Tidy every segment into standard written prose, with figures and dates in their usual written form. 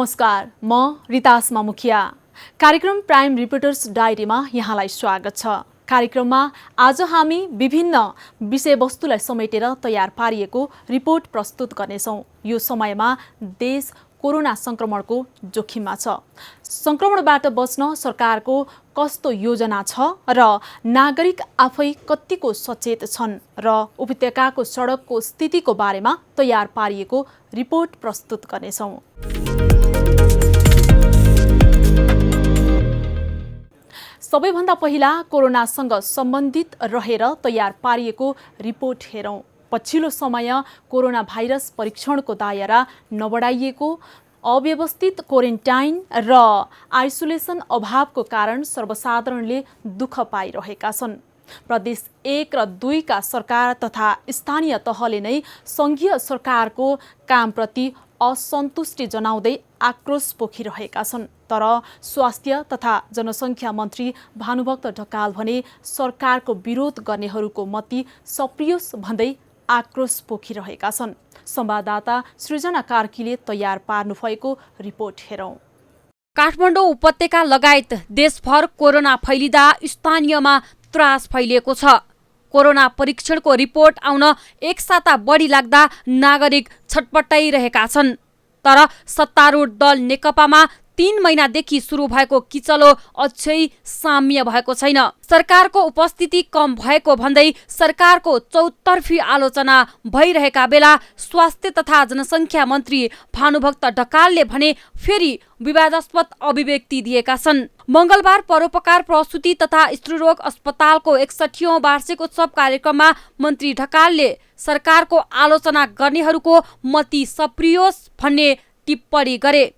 नमस्कार, म रितास्मा मुखिया। कार्यक्रम प्राइम रिपोर्टर्स डायरीमा यहाँलाई स्वागत छ। कार्यक्रममा आज हामी विभिन्न विषयवस्तुलाई समेटेर तयार पारिएको रिपोर्ट प्रस्तुत गर्नेछौँ। यो समयमा देश कोरोना संक्रमणको जोखिममा छ। संक्रमणबाट बच्न सरकारको कस्तो योजना छ र नागरिक आफै कतिको सचेत छन् र उपत्यकाको सडकको स्थितिको बारेमा तयार पारिएको रिपोर्ट प्रस्तुत गर्नेछौँ। सबैभन्दा पहिला कोरोनासँग सम्बन्धित रहेर तयार पारिएको रिपोर्ट हेरौँ। पछिल्लो समय कोरोना भाइरस परीक्षणको दायरा नबढाइएको, अव्यवस्थित क्वारेन्टाइन र आइसोलेसन अभावको कारण सर्वसाधारणले दुःख पाइरहेका छन्। प्रदेश 1 र 2 का सरकार तथा स्थानीय तहले नै सङ्घीय सरकारको कामप्रति असन्तुष्टि जनाउँदै आक्रोश पोखिरहेका छन्। तर स्वास्थ्य तथा जनसङ्ख्या मन्त्री भानुभक्त ढकाल भने सरकारको विरोध गर्नेहरूको मती सप्रियोस् भन्दै आक्रोश पोखिरहेका छन्। संवाददाता सृजना कार्कीले तयार पार्नुभएको रिपोर्ट हेरौँ। काठमाडौँ उपत्यका लगायत देशभर कोरोना फैलिँदा स्थानीयमा त्रास फैलिएको छ। कोरोना परीक्षणको रिपोर्ट आउन एक साता बढी लाग्दा नागरिक छटपटाइरहेका छन्। तर सत्तारूढ दल नेकपामा 3 महिनादेखि सुरु भएको किचलो अझै साम्य भएको छैन। सरकारको उपस्थिति कम भएको भन्दै सरकारको चौतर्फी आलोचना भइरहेका बेला स्वास्थ्य तथा जनसङ्ख्या मन्त्री भानुभक्त ढकालले भने फेरि विवादास्पद अभिव्यक्ति दिएका छन्। मंगलबार परोपकार प्रसुति तथा स्त्रीरोग अस्पतालको 61औं वार्षिकोत्सव कार्यक्रममा मन्त्री ढकालले सरकारको आलोचना गर्नेहरूको मती सप्रियोस् भन्ने टिप्पणी गरे।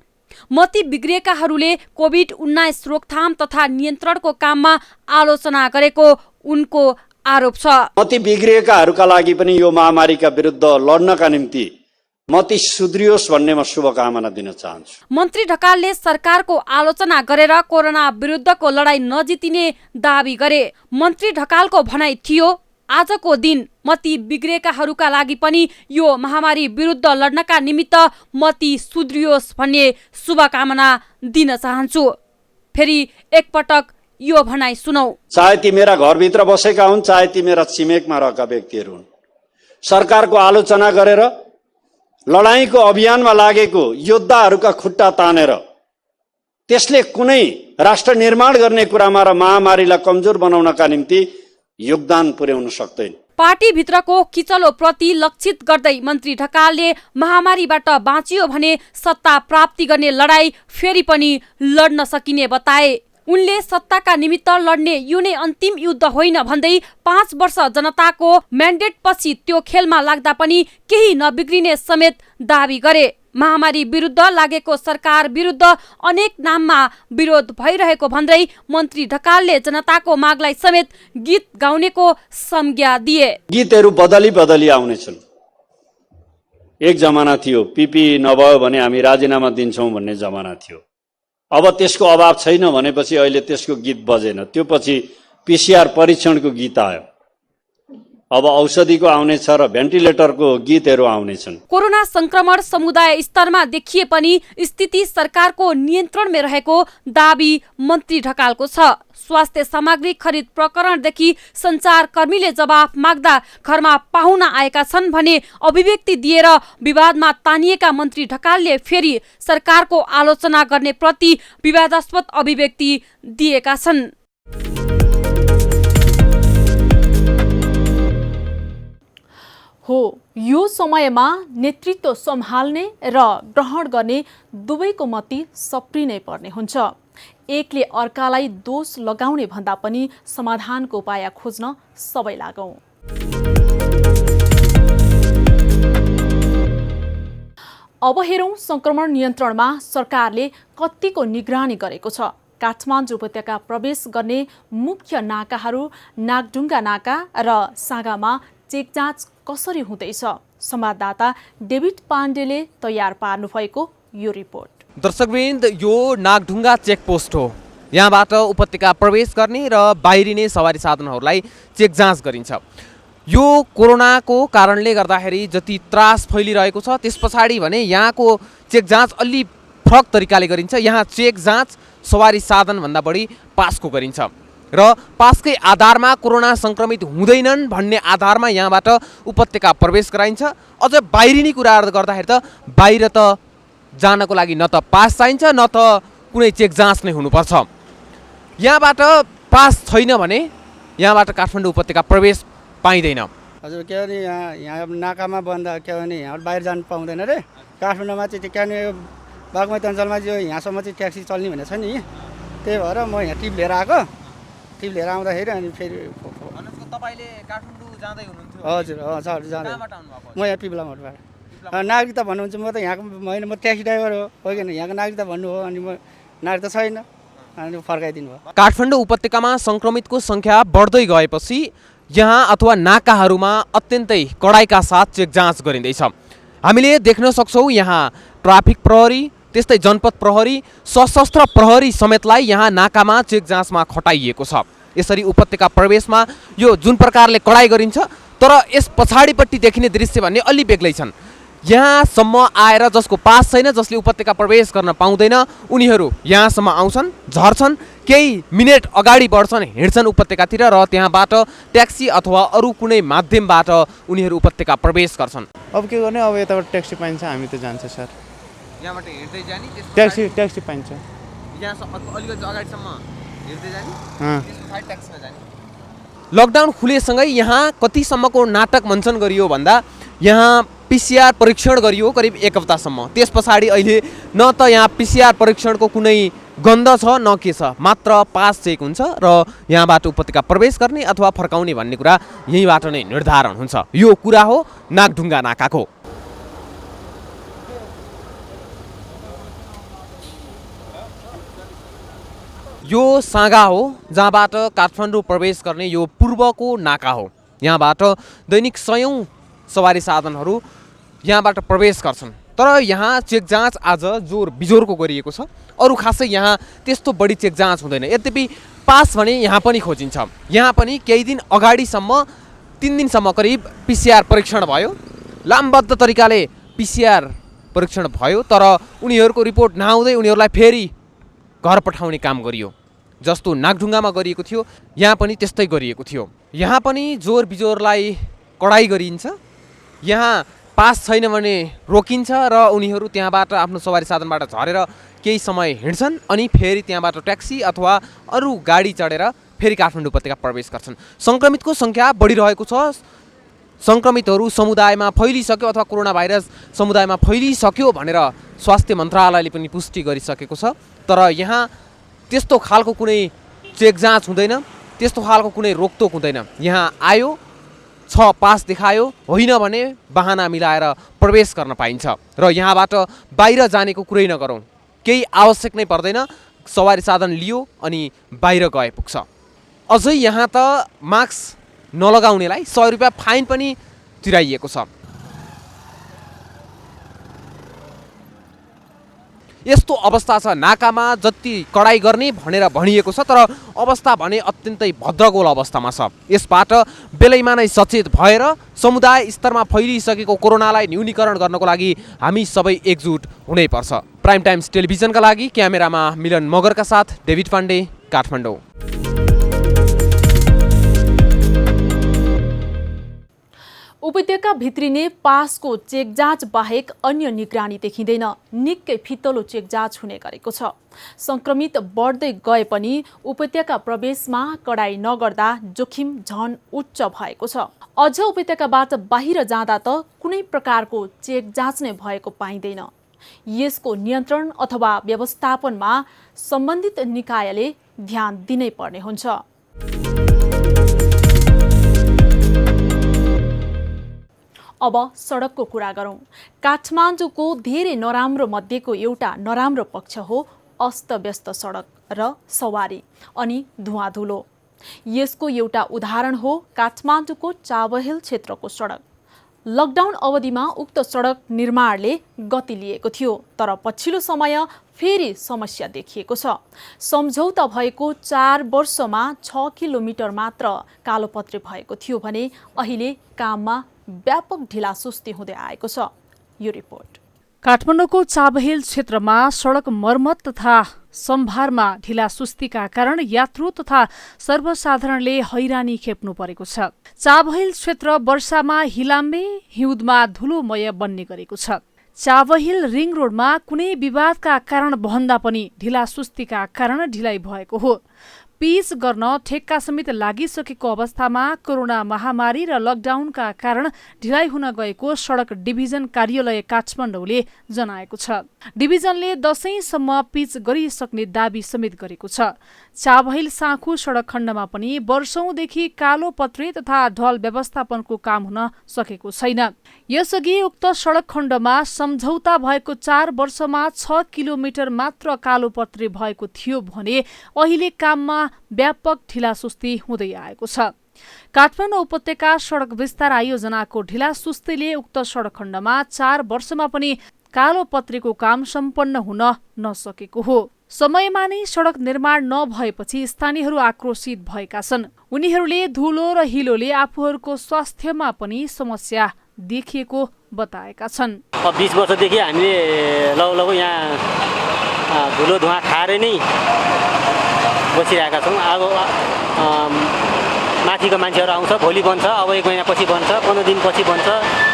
मती बिग्रिएकाहरूले कोभिड-19 रोकथाम तथा नियन्त्रणको काममा आलोचना गरेको उनको आरोप छ। मती बिग्रिएकाहरूका लागि पनि यो महामारीका विरुद्ध लड्नका निम्ति मती सुध्रियोस् भन्ने म शुभकामना दिन चाहन्छु। मन्त्री ढकालले सरकारको आलोचना गरेर कोरोना विरुद्धको लडाईँ नजितिने दावी गरे। मन्त्री ढकालको भनाइ थियो, आजको दिन मती बिग्रेकाहरूका लागि पनि यो महामारी विरुद्ध लड्नका निमित्त मती सुध्रियोस् भन्ने शुभकामना दिन चाहन्छु। फेरि एकपटक यो भनाइ सुनौ। चाहे ती मेरा घरभित्र बसेका हुन्, चाहे ती मेरा छिमेकमा रहेका व्यक्तिहरू हुन्, सरकारको आलोचना गरेर लडाईँको अभियानमा लागेको योद्धाहरूका खुट्टा तानेर त्यसले कुनै राष्ट्र निर्माण गर्ने कुरामा र महामारीलाई कमजोर बनाउनका निम्ति योगदान पुर्याउन सक्दैन। पार्टीभित्रको किचलो प्रति लक्षित गर्दै मन्त्री ढकालले महामारीबाट बाँचियो भने सत्ता प्राप्ति गर्ने लडाईँ फेरि पनि लड्न सकिने बताए। उनले सत्ताका निमित्त लड्ने यो नै अन्तिम युद्ध होइन भन्दै 5 वर्ष जनताको म्यान्डेट पछि त्यो खेलमा लाग्दा पनि केही नबिग्रिने समेत दावी गरे। महामारी विरुद्ध लागेको सरकार विरुद्ध अनेक नाममा विरोध भइरहेको भन्दै मन्त्री ढकालले जनताको मागलाई समेत गीत गाउनेको संज्ञा दिए। गीतहरू बदली आउनेछन्। एक जमाना थियो पिपी नभयो भने हामी राजीनामा दिन्छौँ भन्ने जमाना थियो। अब त्यसको अभाव छैन भनेपछि अहिले त्यसको गीत बजेन। त्यो पछि पीसीआर परीक्षणको गीत आयो। अब औषधिको आउनेछ र भेन्टिलेटरको गीतहरू आउनेछन्। कोरोना संक्रमण समुदाय स्तरमा देखिए पनि स्थिति सरकारको नियन्त्रणमा रहेको दावी मन्त्री ढकालको छ। स्वास्थ्य सामग्री खरिद प्रकरणदेखि सञ्चारकर्मीले जवाफ माग्दा घरमा पाहुना आएका छन् भने अभिव्यक्ति दिएर विवादमा तानिएका मन्त्री ढकालले फेरि सरकारको आलोचना गर्ने प्रति विवादास्पद अभिव्यक्ति दिएका छन्। हो, यो समयमा नेतृत्व सम्हाल्ने र ग्रहण गर्ने दुवैको मती सप्रिनै पर्ने हुन्छ। एकले अर्कालाई दोष लगाउने भन्दा पनि समाधानको उपाय खोज्न सबै लागौं। अब हेरौं संक्रमण नियन्त्रणमा सरकारले कतिको निगरानी गरेको छ। काठमाडौँ उपत्यका प्रवेश गर्ने मुख्य नाकाहरू नागढुङ्गा नाका र सागामा चेक जाँच कसरी हुँदैछ? संवाददाता डेभिड पाण्डेले तयार पार्नु भएको यो रिपोर्ट। दर्शकवृन्द, यो नागढुङ्गा चेकपोस्ट हो। यहाँबाट उपत्यका प्रवेश गर्ने र बाहिरिने सवारी साधनहरूलाई चेक जाँच गरिन्छ। यो कोरोनाको कारणले गर्दाखेरि जति त्रास फैलिरहेको छ त्यस पछाडि भने यहाँको चेक जाँच अलि फरक तरिकाले गरिन्छ। यहाँ चेक जाँच सवारी साधनभन्दा बढी पासको गरिन्छ र पासकै आधारमा कोरोना सङ्क्रमित हुँदैनन् भन्ने आधारमा यहाँबाट उपत्यका प्रवेश गराइन्छ। अझ बाहिरिने कुराहरू गर्दाखेरि त बाहिर त जानको लागि न त पास चाहिन्छ न त कुनै चेक जाँच नै हुनुपर्छ। यहाँबाट पास छैन भने यहाँबाट काठमाडौँ उपत्यका प्रवेश पाइँदैन। हजुर के भने यहाँ नाकामा बन्द के भने यहाँ बाहिर जानु पाउँदैन रे। काठमाडौँमा चाहिँ के भने बागमती अञ्चलमा चाहिँ यहाँसम्म चाहिँ ट्याक्सी चल्ने भनेको छ नि, त्यही भएर म यहाँ टिप लिएर आएको। टिप लिएर आउँदाखेरि अनि फेरि तपाईले काठमाडौँ जाँदै हुनुहुन्थ्यो? हजुर सर जाँदै कहाँबाट आउनुभएको? म यहाँ पिपलामोडबाट। नागरिकता भन्नुहुन्छ, म त यहाँको होइन, म ट्याक्सी ड्राइभर हो किन यहाँको नागरिकता भन्नु हो, अनि म नागरिकता छैन अनि फर्काइदिनु भयो। काठमाडौँ उपत्यकामा सङ्क्रमितको सङ्ख्या बढ्दै गएपछि यहाँ अथवा नाकाहरूमा अत्यन्तै कडाइका साथ चेक जाँच गरिँदैछ। हामीले देख्न सक्छौँ यहाँ ट्राफिक प्रहरी, त्यस्तै जनपद प्रहरी, सशस्त्र प्रहरी समेतलाई यहाँ नाकामा चेक जाँचमा खटाइएको छ। यसरी उपत्यका प्रवेशमा यो जुन प्रकारले कडाइ गरिन्छ, तर यस पछाडिपट्टि देखिने दृश्य भन्ने अलि बेग्लै छन्। यहाँसम्म आएर जसको पास छैन, जसले उपत्यका प्रवेश गर्न पाउँदैन, उनीहरू यहाँसम्म आउँछन्, झर्छन्, केही मिनट अगाडि बढ्छन्, हिँड्छन् उपत्यकातिर र त्यहाँबाट ट्याक्सी अथवा अरू कुनै माध्यमबाट उनीहरू उपत्यका प्रवेश गर्छन्। अब के गर्ने, अब यताबाट ट्याक्सी पाइन्छ हामी त जान्छ सर। यहाँबाट हिँड्दै जाने, ट्याक्सी पाइन्छ। यहाँसम्म अलिकति अगाडिसम्म हिँड्दै जाने, ट्याक्सीमा जाने। लकडाउन खुलेसँगै यहाँ कतिसम्मको नाटक मञ्चन गरियो भन्दा यहाँ पिसिआर परीक्षण गरियो करिब 1 हप्तासम्म। त्यस पछाडि अहिले न त यहाँ पिसिआर परीक्षणको कुनै गन्ध छ न के छ, मात्र पास चेक हुन्छ र यहाँबाट उपत्यका प्रवेश गर्ने अथवा फर्काउने भन्ने कुरा यहीँबाट नै निर्धारण हुन्छ। यो कुरा हो नागढुङ्गा नाकाको। यो साँगा हो जहाँबाट काठमाडौँ प्रवेश गर्ने यो पूर्वको नाका हो। यहाँबाट दैनिक सयौँ सवारी साधनहरू यहाँबाट प्रवेश गर्छन्। तर यहाँ चेक जाँच आज जोर बिजोरको गरिएको छ। अरू खासै यहाँ त्यस्तो बढी चेक जाँच हुँदैन। यद्यपि पास भने यहाँ पनि खोजिन्छ। यहाँ पनि केही दिन अगाडिसम्म 3 दिनसम्म करिब पिसिआर परीक्षण भयो, लामबद्ध तरिकाले पिसिआर परीक्षण भयो, तर उनीहरूको रिपोर्ट नआउँदै उनीहरूलाई फेरि घर पठाउने काम गरियो। जस्तो नागढुङ्गामा गरिएको थियो यहाँ पनि त्यस्तै गरिएको थियो। यहाँ पनि जोर बिजोरलाई कडाइ गरिन्छ। यहाँ पास छैन भने रोकिन्छ र उनीहरू त्यहाँबाट आफ्नो सवारी साधनबाट झरेर केही समय हिँड्छन् अनि फेरि त्यहाँबाट ट्याक्सी अथवा अरू गाडी चढेर फेरि काठमाडौँ उपत्यका प्रवेश गर्छन्। सङ्क्रमितको सङ्ख्या बढिरहेको छ। सङ्क्रमितहरू समुदायमा फैलिसक्यो अथवा कोरोना भाइरस समुदायमा फैलिसक्यो भनेर स्वास्थ्य मन्त्रालयले पनि पुष्टि गरिसकेको छ। तर यहाँ त्यस्तो खालको कुनै चेक जाँच हुँदैन, त्यस्तो खालको कुनै रोकटोक हुँदैन। यहाँ आयो, पास देखायो, होइन भने बहाना मिलाएर प्रवेश गर्न पाइन्छ र यहाँबाट बाहिर जानेको कुरै नगरौँ, केही आवश्यक नै पर्दैन, सवारी साधन लियो अनि बाहिर गए पुग्छ। अझै यहाँ त मास्क नलगाउनेलाई 100 रुपियाँ फाइन पनि तिराइएको छ। यस्तो अवस्था छ। नाकामा जति कडाइ गर्ने भनेर भनिएको छ, तर अवस्था भने अत्यन्तै भद्रगोल अवस्थामा छ। यसबाट बेलैमा नै सचेत भएर समुदाय स्तरमा फैलिसकेको कोरोनालाई न्यूनीकरण गर्नको लागि हामी सबै एकजुट हुनैपर्छ। प्राइम टाइम्स टेलिभिजनका लागि क्यामेरामा मिलन मगरका साथ डेभिड पाण्डे, काठमाडौँ। उपत्यका भित्रिने पासको चेक जाँच बाहेक अन्य निगरानी देखिँदैन। निकै फितलो चेक जाँच हुने गरेको छ। सङ्क्रमित बढ्दै गए पनि उपत्यका प्रवेशमा कडाइ नगर्दा जोखिम झन उच्च भएको छ। अझ उपत्यकाबाट बाहिर जाँदा त कुनै प्रकारको चेक जाँच नै भएको पाइँदैन। यसको नियन्त्रण अथवा व्यवस्थापनमा सम्बन्धित निकायले ध्यान दिनै पर्ने हुन्छ। अब सडकको कुरा गरौँ। काठमाडौँको धेरै नराम्रो मध्येको एउटा नराम्रो पक्ष हो अस्तव्यस्त सडक र सवारी अनि धुवाँधुलो। यसको एउटा उदाहरण हो काठमाडौँको चाबहिल क्षेत्रको सडक। लकडाउन अवधिमा उक्त सडक निर्माणले गति लिएको थियो, तर पछिल्लो समय फेरि समस्या देखिएको छ। सम्झौता भएको 4 वर्षमा 6 किलोमिटर मात्र कालोपत्रे भएको थियो भने अहिले काममा व्यापक ढिलासुस्ती हुँदै आएको छ। यो रिपोर्ट। काठमाडौँको चाबहिल क्षेत्रमा सडक मर्मत तथा सम्भारमा ढिलासुस्तीका कारण यात्रु तथा सर्वसाधारणले हैरानी खेप्नु परेको छ। चाबहिल क्षेत्र वर्षामा हिलाम्बे हिउँदमा धुलोमय बन्ने गरेको छ। चाबहिल रिङ रोडमा कुनै विवादका कारण भन्दा पनि ढिलासुस्तीका कारण ढिलाइ भएको हो। पिच गर्न ठेक्का समेत लागिसकेको अवस्थामा कोरोना महामारी र लकडाउनका कारण ढिलाइ हुन गएको सडक डिभिजन कार्यालय काठमाडौँले जनाएको छ। डिभिजनले दशैंसम्म पिच गरिसक्ने दाबी समेत गरेको छ। चाबहिल साँखु सडक खण्डमा पनि वर्षौंदेखि कालो पत्रे तथा ढल व्यवस्थापनको काम हुन सकेको छैन। यसअघि उक्त सडक खण्डमा सम्झौता भएको 4 वर्षमा 6 किलोमिटर मात्र कालो पत्रे भएको थियो भने अहिले काममा व्यापक ढिलासुस्ती हुँदै आएको छ। काठमाडौँ उपत्यका सडक विस्तार आयोजनाको ढिलासुस्तीले उक्त सडक खण्डमा 4 वर्षमा पनि कालो पत्रेको काम सम्पन्न हुन नसकेको हो। समयमा नै सडक निर्माण नभएपछि स्थानीयहरू आक्रोशित भएका छन्। उनीहरूले धुलो र हिलोले आफूहरूको स्वास्थ्यमा पनि समस्या देखिएको बताएका छन्। 20 वर्षदेखि हामीले लगभग यहाँ धुलो धुवा खाएर नै बसिरहेका छौँ। अब माथिको मान्छेहरू आउँछ, भोलि बन्छ, अब 1 महिनापछि बन्छ, 15 दिनपछि बन्छ,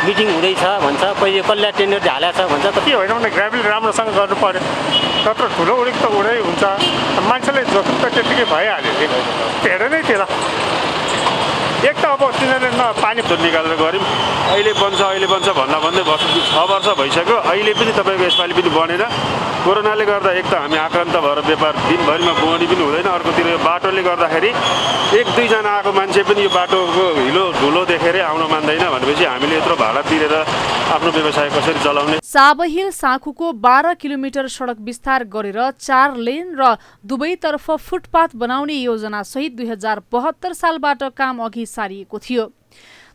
मिटिङ हुँदैछ भन्छ, पहिले कसलाई टेन्डर हालेको छ भन्छ। के होइन भने ग्राभेल राम्रोसँग गर्नु पर्यो, नत्र ठुलो उडेको त उडै हुन्छ। मान्छेले जोखिम त त्यतिकै भइहाल्यो, हेर नै थिएन। एक त अब तिनीहरूले न पानी निकालेर गऱ्यौँ, अहिले बन्छ भन्दा भन्दै 6 वर्ष भइसक्यो, अहिले पनि तपाईँको यसपालि पनि बनेन। कोरोनाले गर्दा एक त हामी आक्रान्त भएर व्यापार दिनभरिमा बुहानी पनि हुँदैन, अर्कोतिर यो बाटोले गर्दाखेरि 1-2 जना आएको मान्छे पनि यो बाटोको हिलो धुलो देखेरै आउन मान्दैन भनेपछि हामीले यत्रो भाडा तिरेर आफ्नो व्यवसाय कसरी चलाउने। चाबहिल साँखुको 12 किलोमिटर सडक विस्तार गरेर 4 लेन र दुवैतर्फ फुटपाथ बनाउने योजना सहित 2072 सालबाट काम अघि सारिएको थियो।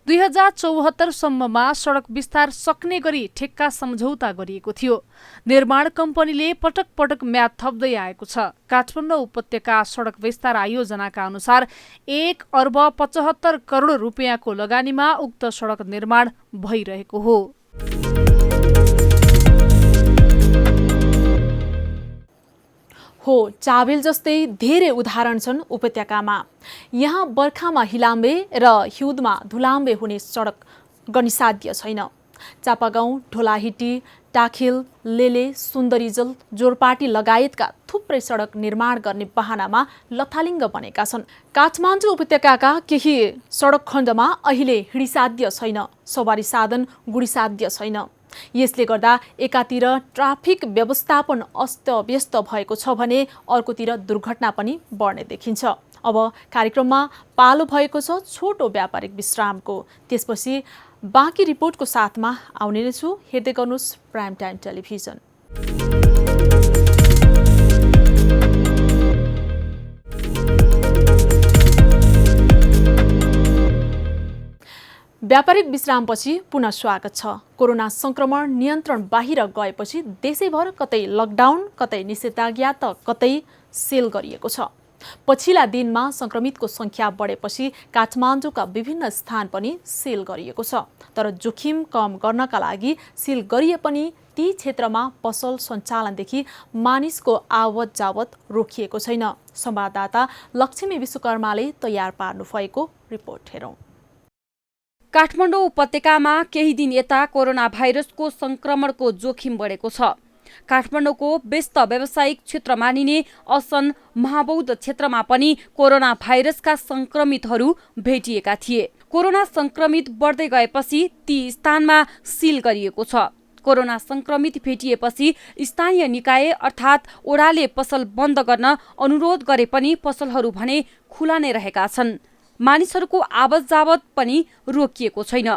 2074 सम्ममा सडक विस्तार सक्ने गरी ठेक्का सम्झौता गरिएको थियो। निर्माण कम्पनीले पटक पटक म्याद थप्दै आएको छ। काठमाडौँ उपत्यका सडक विस्तार आयोजनाका अनुसार 1 अर्ब 75 करोड रुपियाँको लगानीमा उक्त सडक निर्माण भइरहेको हो। चाबहिल जस्तै धेरै उदाहरण छन् उपत्यकामा। यहाँ बर्खामा हिलाम्बे र हिउँदमा धुलाम्बे हुने सडक गनिसाध्य छैन। चापागाउँ, ढोलाहिटी, टाखिल, लेले, सुन्दरीजल, जोरपाटी लगायतका थुप्रै सडक निर्माण गर्ने बहानामा लथालिङ्ग बनेका छन्। काठमाडौँ उपत्यकाका केही सडक खण्डमा अहिले हिँडिसाध्य छैन, सवारी साधन गुडिसाध्य छैन। यसले गर्दा एकातिर ट्राफिक व्यवस्थापन अस्तव्यस्त भएको छ भने अर्कोतिर दुर्घटना पनि बढ्ने देखिन्छ। अब कार्यक्रममा पालो भएको छ छोटो व्यापारिक विश्रामको। त्यसपछि बाँकी रिपोर्टको साथमा आउने नै छु। हेर्दै गर्नुहोस् प्राइम टाइम टेलिभिजन। व्यापारिक विश्रामपछि पुनः स्वागत छ। कोरोना संक्रमण नियन्त्रण बाहिर गएपछि देशैभर कतै लकडाउन, कतै निषेधाज्ञा त कतै सेल गरिएको छ। पछिल्ला दिनमा संक्रमितको संख्या बढेपछि काठमाडौँका विभिन्न स्थान पनि सेल गरिएको छ। तर जोखिम कम गर्नका लागि सेल गरिए पनि ती क्षेत्रमा पसल सञ्चालनदेखि मानिसको आवत जावत रोकिएको छैन। संवाददाता लक्ष्मी विश्वकर्माले तयार पार्नु भएको रिपोर्ट हेरौँ। काठमाडौँ उपत्यकामा केही दिन यता कोरोना भाइरसको संक्रमणको जोखिम बढेको छ। काठमाडौँको व्यस्त व्यावसायिक क्षेत्र मानिने असन महाबौद्ध क्षेत्रमा पनि कोरोना भाइरसका संक्रमितहरू भेटिएका थिए। कोरोना संक्रमित बढ्दै गएपछि ती स्थानमा सिल गरिएको छ। कोरोना संक्रमित भेटिएपछि स्थानीय निकाय अर्थात् ओडाले पसल बन्द गर्न अनुरोध गरे पनि पसलहरू भने खुला नै रहेका छन्। मानिसहरूको आवत जावत पनि रोकिएको छैन।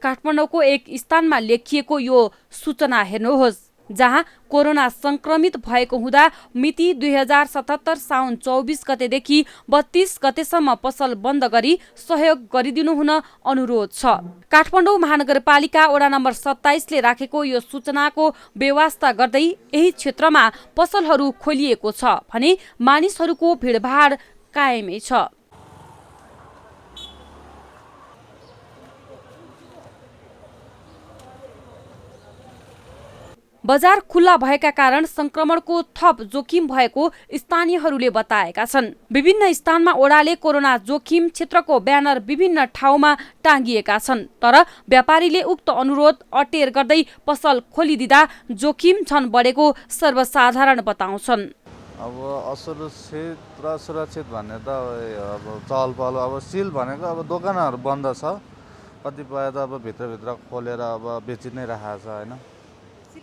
काठमाडौँको एक स्थानमा लेखिएको यो सूचना हेर्नुहोस्, जहाँ कोरोना संक्रमित भएको हुँदा मिति 2077 साउन 24 गतेदेखि 32 गतेसम्म पसल बन्द गरी सहयोग गरिदिनु हुन अनुरोध छ। काठमाडौँ महानगरपालिका वडा नम्बर 27 ले राखेको यो सूचनाको व्यवस्था गर्दै यही क्षेत्रमा पसलहरू खोलिएको छ भने मानिसहरूको भिडभाड कायमै छ। बजार खुल्ला भएका कारण संक्रमणको थप जोखिम भएको स्थानीयहरूले बताएका छन्। विभिन्न स्थानमा ओडाले कोरोना जोखिम क्षेत्रको ब्यानर विभिन्न ठाउँमा टाँगिएका छन्, तर व्यापारीले उक्त अनुरोध अटेर गर्दै पसल खोलिदिँदा जोखिम झन बढेको सर्वसाधारण बताउँछन्। अब असुरक्षित र सुरक्षित भन्ने त अब चहल पहल, अब सिल भनेको अब दोकानहरू बन्द छ, कतिपय त अब भित्रभित्र खोलेर अब बेचि नै राखेको छ होइन।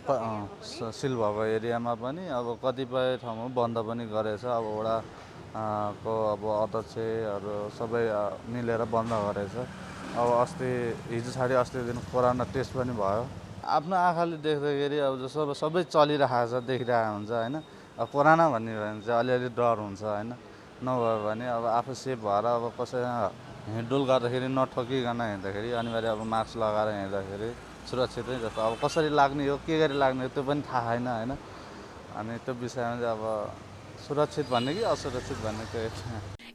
सिल भएको एरियामा पनि अब कतिपय ठाउँमा बन्द पनि गरेछ। अब वडाको अब अध्यक्षहरू सबै मिलेर बन्द गरेछ। अब हिजो छाडि अस्ति दिन कोरोना टेस्ट पनि भयो। आफ्नो आँखाले देख्दाखेरि अब सबै चलिरहेको छ, देखिरहेको हुन्छ होइन। अब कोरोना भन्ने भयो भने चाहिँ अलिअलि डर हुन्छ होइन। नभयो भने अब आफू सेफ भएर अब कसैसँग हिँडडुल गर्दाखेरि नठोकिकन हिँड्दाखेरि अनिवार्य अब मास्क लगाएर हिँड्दाखेरि सुरक्षित नै जस्तो। अब कसरी लाग्ने हो, के गरी लाग्ने हो त्यो पनि थाहा छैन होइन। अनि त्यो विषयमा चाहिँ अब सुरक्षित भन्ने कि असुरक्षित भन्ने त्यो।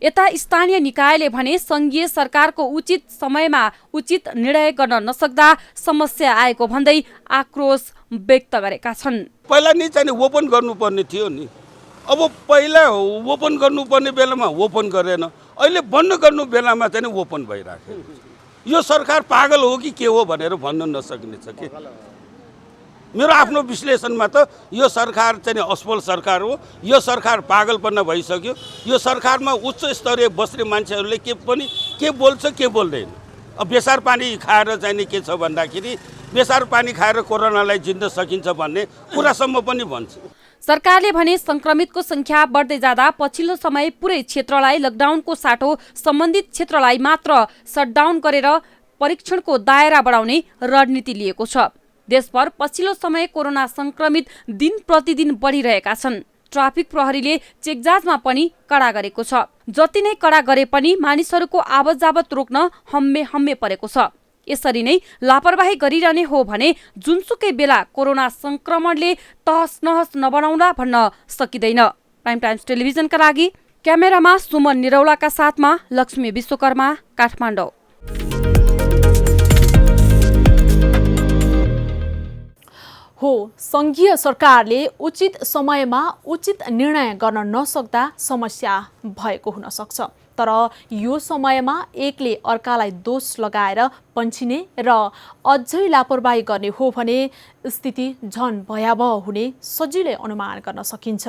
यता स्थानीय निकायले भने संघीय सरकारको उचित समयमा उचित निर्णय गर्न नसक्दा समस्या आएको भन्दै आक्रोश व्यक्त गरेका छन्। पहिला नि चाहिँ ओपन गर्नुपर्ने थियो नि। अब पहिला ओपन गर्नुपर्ने बेलामा ओपन गरेन, अहिले बन्द गर्नु बेलामा चाहिँ ओपन भइराख्यो। यो सरकार पागल हो कि के हो भनेर भन्न नसक्ने छ कि। मेरो आफ्नो विश्लेषणमा त यो सरकार चाहिँ असफल सरकार हो। यो सरकार पागलपना भइसक्यो। यो सरकारमा उच्च स्तरीय बस्ने मान्छेहरूले के बोल्छ के बोल्दैन। अब बेसार पानी खाएर चाहिँ के छ भन्दाखेरि बेसार पानी खाएर कोरोनालाई जित्न सकिन्छ भन्ने कुरासम्म पनि भन्छ। सरकारले भने संक्रमितको संख्या बढ्दै जाँदा पछिल्लो समय पुरै क्षेत्रलाई लकडाउनको साटो सम्बन्धित क्षेत्रलाई मात्र सटडाउन गरेर परीक्षणको दायरा बढाउने रणनीति लिएको छ। देशभर पछिल्लो समय कोरोना संक्रमित दिन प्रतिदिन बढिरहेका छन्। ट्राफिक प्रहरीले चेकजाँचमा पनि कडा गरेको छ। जति नै कडा गरे पनि मानिसहरूको आवत जावत रोक्न हम्मे परेको छ। यसरी नै लापरवाही गरिरहने हो भने जुनसुकै बेला कोरोना संक्रमणले तहस नहस नबनाउला भन्न सकिँदैन। प्राइम टाइम्स टेलिभिजनका लागि क्यामेरामा सुमन निरौलाका साथमा लक्ष्मी विश्वकर्मा, काठमाडौँ। हो, संघीय सरकारले उचित समयमा उचित निर्णय गर्न नसक्दा समस्या भएको हुन सक्छ। तर यो समयमा एकले अर्कालाई दोष लगाएर पन्छिने र अझै लापरवाही गर्ने हो भने स्थिति झन भयावह हुने सजिलै अनुमान गर्न सकिन्छ।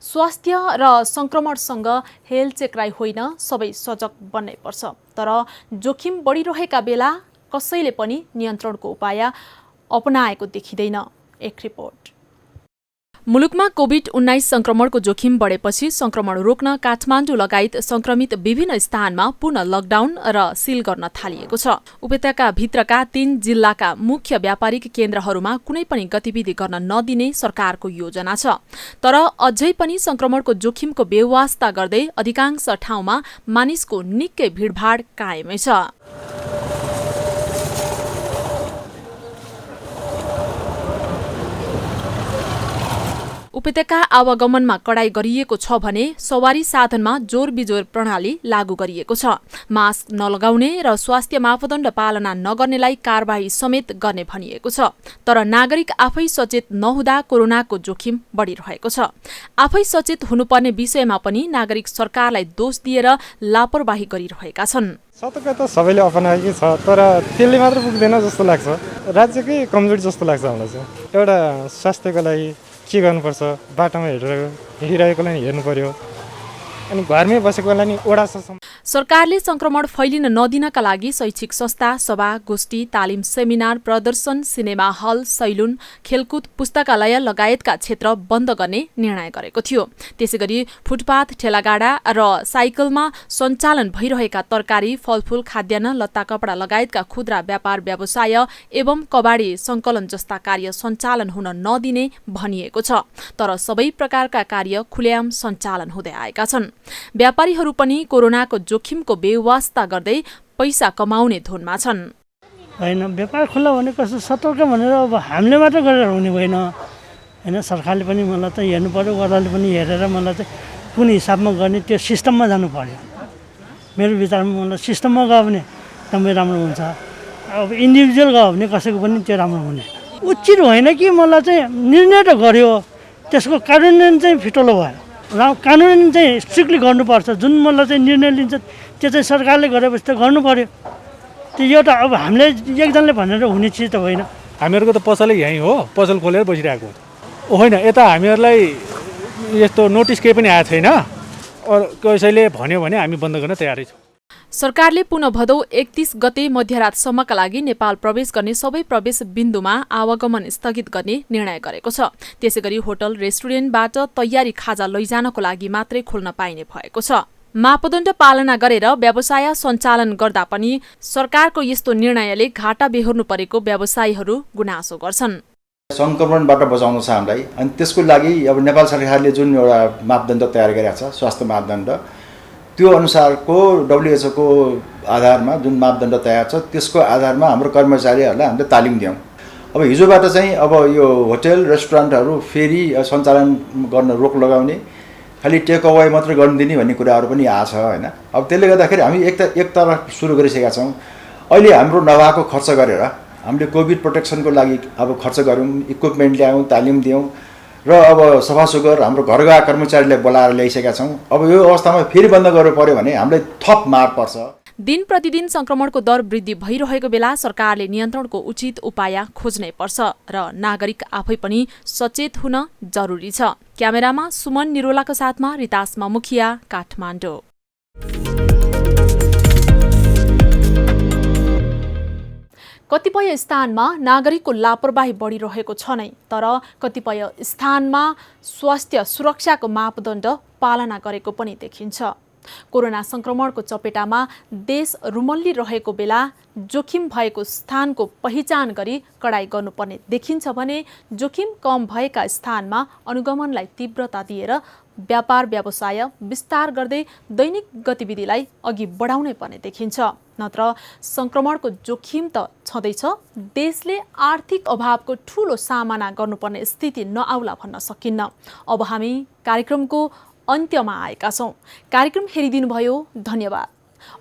स्वास्थ्य र संक्रमणसँग हेलचेक्राइ होइन, सबै सजग बन्नै पर्छ। तर जोखिम बढिरहेका बेला कसैले पनि नियन्त्रणको उपाय अपनाएको देखिँदैन। एक रिपोर्ट। मुलुकमा कोभिड-19 संक्रमणको जोखिम बढेपछि संक्रमण रोक्न काठमाडौँ लगायत संक्रमित विभिन्न स्थानमा पूर्ण लकडाउन र सिल गर्न थालिएको छ। उपत्यका भित्रका 3 जिल्लाका मुख्य व्यापारिक केन्द्रहरूमा कुनै पनि गतिविधि गर्न नदिने सरकारको योजना छ। तर अझै पनि संक्रमणको जोखिमको बेवास्ता गर्दै अधिकांश ठाउँमा मानिसको निकै भिडभाड कायमै छ। उपत्यका आवागमनमा कडाई गरिएको छ भने सवारी साधनमा जोर बिजोर प्रणाली लागू गरिएको छ। मास्क नलगाउने र स्वास्थ्य मापदण्ड पालना नगर्नेलाई कारबाही समेत गर्ने भनिएको छ। तर नागरिक आफै सचेत नहुँदा कोरोनाको जोखिम बढिरहेको छ। आफै सचेत हुनुपर्ने विषयमा पनि नागरिक सरकारलाई दोष दिएर लापरवाही गरिरहेका छन्। सतर्कता सबैले अपनाएकै छ, तर त्यसले मात्र पुग्दैन जस्तो लाग्छ। राज्यकै कमजोरी जस्तो लाग्छ मलाई चाहिँ। एउटा स्वास्थ्यको लागि के गर्नुपर्छ, बाटोमा हिँडिरहेकोलाई हेर्नु पर्यो, अनि घरमै बसेकोलाई नि ओडासम्म। सरकारले संक्रमण फैलिन नदिनका लागि शैक्षिक संस्था, सभा, गोष्ठी, तालिम, सेमिनार, प्रदर्शन, सिनेमा हल, सैलुन, खेलकुद, पुस्तकालय लगायतका क्षेत्र बन्द गर्ने निर्णय गरेको थियो। त्यसैगरी फुटपाथ, ठेलागाडा र साइकलमा सञ्चालन भइरहेका तरकारी, फलफूल, खाद्यान्न, लत्ता कपडा लगायतका खुद्रा व्यापार व्यवसाय एवं कबाडी संकलन जस्ता कार्य सञ्चालन हुन नदिने भनिएको छ। तर सबै प्रकारका कार्य खुलेआम सञ्चालन हुँदै आएका छन्। व्यापारीहरू पनि कोरोनाको जोखिमको बेवास्ता गर्दै पैसा कमाउने धुनमा छन्। होइन, व्यापार खुल्ला भने कस्तो सतर्क भनेर अब हामीले मात्र गरेर हुने होइन होइन। सरकारले पनि मलाई त हेर्नु पर्यो, गर्दाले पनि हेरेर मलाई चाहिँ कुन हिसाबमा गर्ने त्यो सिस्टममा जानु पर्यो। मेरो विचारमा मलाई सिस्टममा गयो भने एकदमै राम्रो हुन्छ। अब इन्डिभिजुअल गयो भने कसैको पनि त्यो राम्रो हुने। उचित होइन कि मलाई चाहिँ निर्णय त गर्यो त्यसको कार्यान्वयन चाहिँ फिटोलो भयो र कानुन चाहिँ स्ट्रिक्टली गर्नुपर्छ जुन मलाई चाहिँ निर्णय लिन्छ त्यो चाहिँ सरकारले गरेपछि त गर्नु पर्यो त्यो यो त अब हामीले एकजनाले भनेर हुने चिज त होइन हामीहरूको त पसलै यहीँ हो पसल खोलेर बसिरहेको होइन यता हामीहरूलाई यस्तो नोटिस केही पनि आएको छैन कसैले भन्यो भने हामी बन्द गर्न तयारै छौँ सरकारले पुनः भदौ 31 गते मध्यरातसम्मका लागि नेपाल प्रवेश गर्ने सबै प्रवेश बिन्दुमा आवागमन स्थगित गर्ने निर्णय गरेको छ। त्यसैगरी होटल रेस्टुरेन्टबाट तयारी खाजा लैजानको लागि मात्रै खोल्न पाइने भएको छ। मापदण्ड पालना गरेर व्यवसाय सञ्चालन गर्दा पनि सरकारको यस्तो निर्णयले घाटा बेहोर्नु परेको व्यवसायीहरू गुनासो गर्छन्। संक्रमणबाट बचाउनु छ हामीलाई अनि त्यसको लागि अब नेपाल सरकारले जुन एउटा मापदण्ड तयार गरेको छ स्वास्थ्य मापदण्ड त्यो अनुसारको WHO को आधारमा जुन मापदण्ड तयार छ त्यसको आधारमा हाम्रो कर्मचारीहरूलाई हामीले तालिम दियौँ। अब हिजोबाट चाहिँ अब यो होटल रेस्टुरेन्टहरू फेरि सञ्चालन गर्न रोक लगाउने खालि टेक अवे मात्रै गर्न दिने भन्ने कुराहरू पनि आछ हैन। अब त्यसले गर्दाखेरि हामी एक तरफ सुरु गरिसकेका छौँ। अहिले हाम्रो नभएको खर्च गरेर हामीले कोभिड प्रोटेक्सनको लागि अब खर्च गऱ्यौँ इक्विपमेन्ट ल्यायौँ तालिम दियौँ र अब सफासुग्घर हाम्रो घर गएका कर्मचारीलाई बोलाएर ल्याइसकेका छौँ। अब यो अवस्थामा फेरि बन्द गर्नु पर्यो भने हामीलाई थप मार पर्छ। दिन प्रतिदिन संक्रमणको दर वृद्धि भइरहेको बेला सरकारले नियन्त्रणको उचित उपाय खोज्नै पर्छ र नागरिक आफै पनि सचेत हुन जरुरी छ। क्यामेरामा सुमन निरोलाको साथमा रितासमा मुखिया, काठमाडौँ। कतिपय स्थानमा नागरिकको लापरवाही बढिरहेको छ नै, तर कतिपय स्थानमा स्वास्थ्य सुरक्षाको मापदण्ड पालना गरेको पनि देखिन्छ। कोरोना संक्रमणको चपेटामा देश रुमल्लिरहेको बेला जोखिम भएको स्थानको पहिचान गरी कडाई गर्नुपर्ने देखिन्छ भने जोखिम कम भएका स्थानमा अनुगमनलाई तीव्रता दिएर व्यापार व्यवसाय विस्तार गर्दै दैनिक गतिविधिलाई अघि बढाउनै पर्ने देखिन्छ। नत्र संक्रमणको जोखिम त छँदैछ, देशले आर्थिक अभावको ठूलो सामना गर्नुपर्ने स्थिति नआउला भन्न सकिन्न। अब हामी कार्यक्रमको अन्त्यमा आएका छौँ। कार्यक्रम हेरिदिनुभयो धन्यवाद।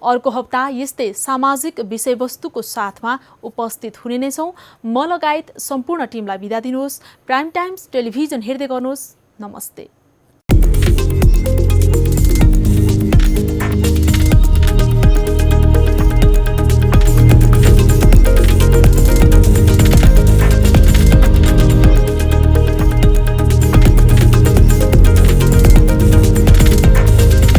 अर्को हप्ता यस्तै सामाजिक विषयवस्तुको साथमा उपस्थित हुने नै छौँ। म लगायत सम्पूर्ण टिमलाई बिदा दिनुहोस्। प्राइम टाइम्स टेलिभिजन हेर्दै गर्नुहोस्। नमस्ते।